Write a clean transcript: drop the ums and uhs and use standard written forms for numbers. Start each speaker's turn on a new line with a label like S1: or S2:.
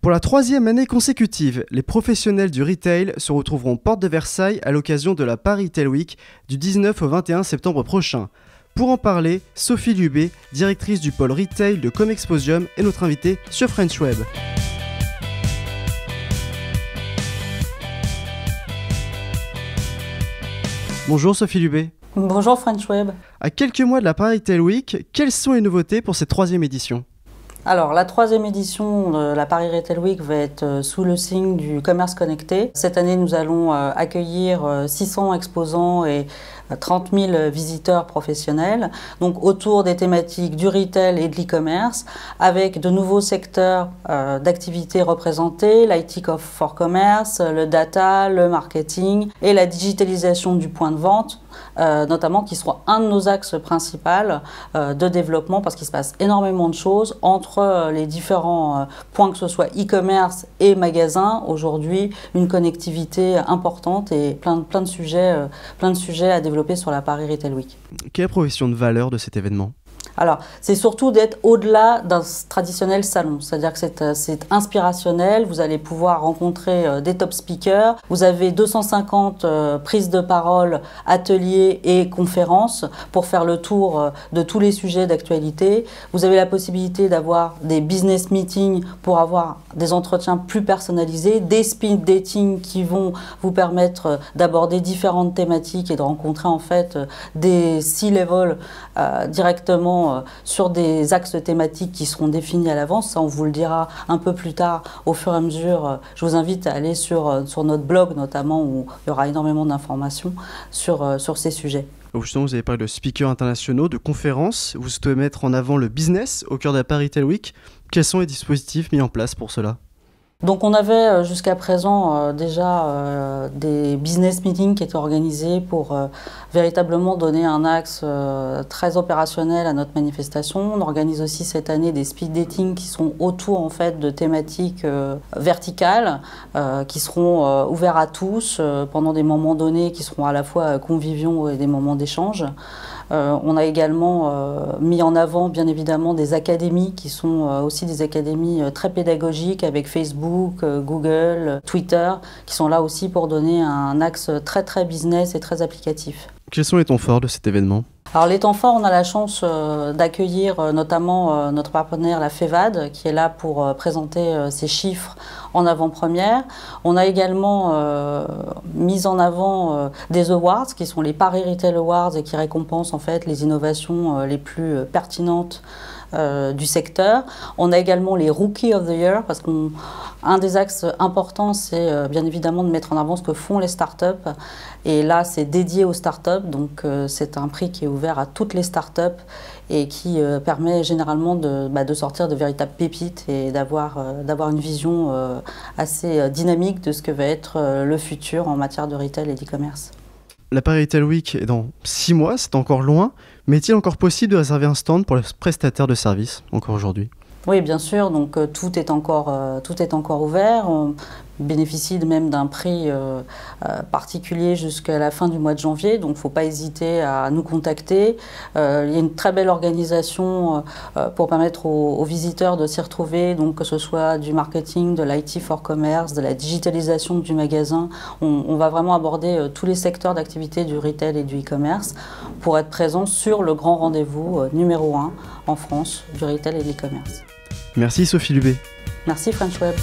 S1: Pour la troisième année consécutive, les professionnels du retail se retrouveront porte de Versailles à l'occasion de la Paris Retail Week du 19 au 21 septembre prochain. Pour en parler, Sophie Lubé, directrice du pôle retail de Comexposium, est notre invitée sur French Web. Bonjour Sophie Lubé.
S2: Bonjour French Web.
S1: À quelques mois de la Paris Retail Week, quelles sont les nouveautés pour cette troisième édition ?
S2: Alors, la troisième édition de la Paris Retail Week va être sous le signe du commerce connecté. Cette année, nous allons accueillir 600 exposants et 30 000 visiteurs professionnels, donc autour des thématiques du retail et de l'e-commerce, avec de nouveaux secteurs d'activité représentés, l'IT for commerce, le data, le marketing et la digitalisation du point de vente, notamment qui sera un de nos axes principaux de développement parce qu'il se passe énormément de choses entre les différents points, que ce soit e-commerce et magasin. Aujourd'hui, une connectivité importante et plein de sujets à développer sur la Paris Retail Week.
S1: Quelle est la proposition de valeur de cet événement ?
S2: Alors, c'est surtout d'être au-delà d'un traditionnel salon. C'est-à-dire que c'est inspirationnel. Vous allez pouvoir rencontrer des top speakers. Vous avez 250 prises de parole, ateliers et conférences pour faire le tour de tous les sujets d'actualité. Vous avez la possibilité d'avoir des business meetings pour avoir des entretiens plus personnalisés, des speed dating qui vont vous permettre d'aborder différentes thématiques et de rencontrer en fait des C-level directement sur des axes thématiques qui seront définis à l'avance. Ça, on vous le dira un peu plus tard au fur et à mesure. Je vous invite à aller sur notre blog notamment où il y aura énormément d'informations sur ces sujets.
S1: Justement, vous avez parlé de speakers internationaux, de conférences. Vous souhaitez mettre en avant le business au cœur de la Paris Retail Week. Quels sont les dispositifs mis en place pour cela ?
S2: Donc on avait jusqu'à présent déjà des business meetings qui étaient organisés pour véritablement donner un axe très opérationnel à notre manifestation. On organise aussi cette année des speed dating qui sont autour en fait de thématiques verticales qui seront ouverts à tous pendant des moments donnés qui seront à la fois conviviaux et des moments d'échange. On a également mis en avant bien évidemment des académies qui sont aussi des académies très pédagogiques avec Facebook, Google, Twitter, qui sont là aussi pour donner un axe très business et très applicatif.
S1: Quels sont les temps forts de cet événement ?
S2: Alors les temps forts, on a la chance d'accueillir notamment notre partenaire la FEVAD qui est là pour présenter ses chiffres en avant-première. On a également mis en avant des awards qui sont les Paris Retail Awards et qui récompensent en fait les innovations les plus pertinentes du secteur. On a également les Rookie of the Year parce qu'un des axes importants c'est bien évidemment de mettre en avant ce que font les startups et là c'est dédié aux startups donc c'est un prix qui est ouvert à toutes les startups et qui permet généralement de sortir de véritables pépites et d'avoir une vision assez dynamique de ce que va être le futur en matière de retail et d'e-commerce.
S1: La Paris Retail Week est dans 6 mois, c'est encore loin, mais est-il encore possible de réserver un stand pour les prestataires de services encore aujourd'hui ? Oui,
S2: bien sûr, donc tout est encore ouvert. On bénéficie même d'un prix particulier jusqu'à la fin du mois de janvier, donc il ne faut pas hésiter à nous contacter. Il y a une très belle organisation pour permettre aux visiteurs de s'y retrouver, donc que ce soit du marketing, de l'IT for commerce, de la digitalisation du magasin. On va vraiment aborder tous les secteurs d'activité du retail et du e-commerce pour être présent sur le grand rendez-vous numéro 1 en France du retail et de l'e-commerce.
S1: Merci Sophie Lubé.
S2: Merci French Web.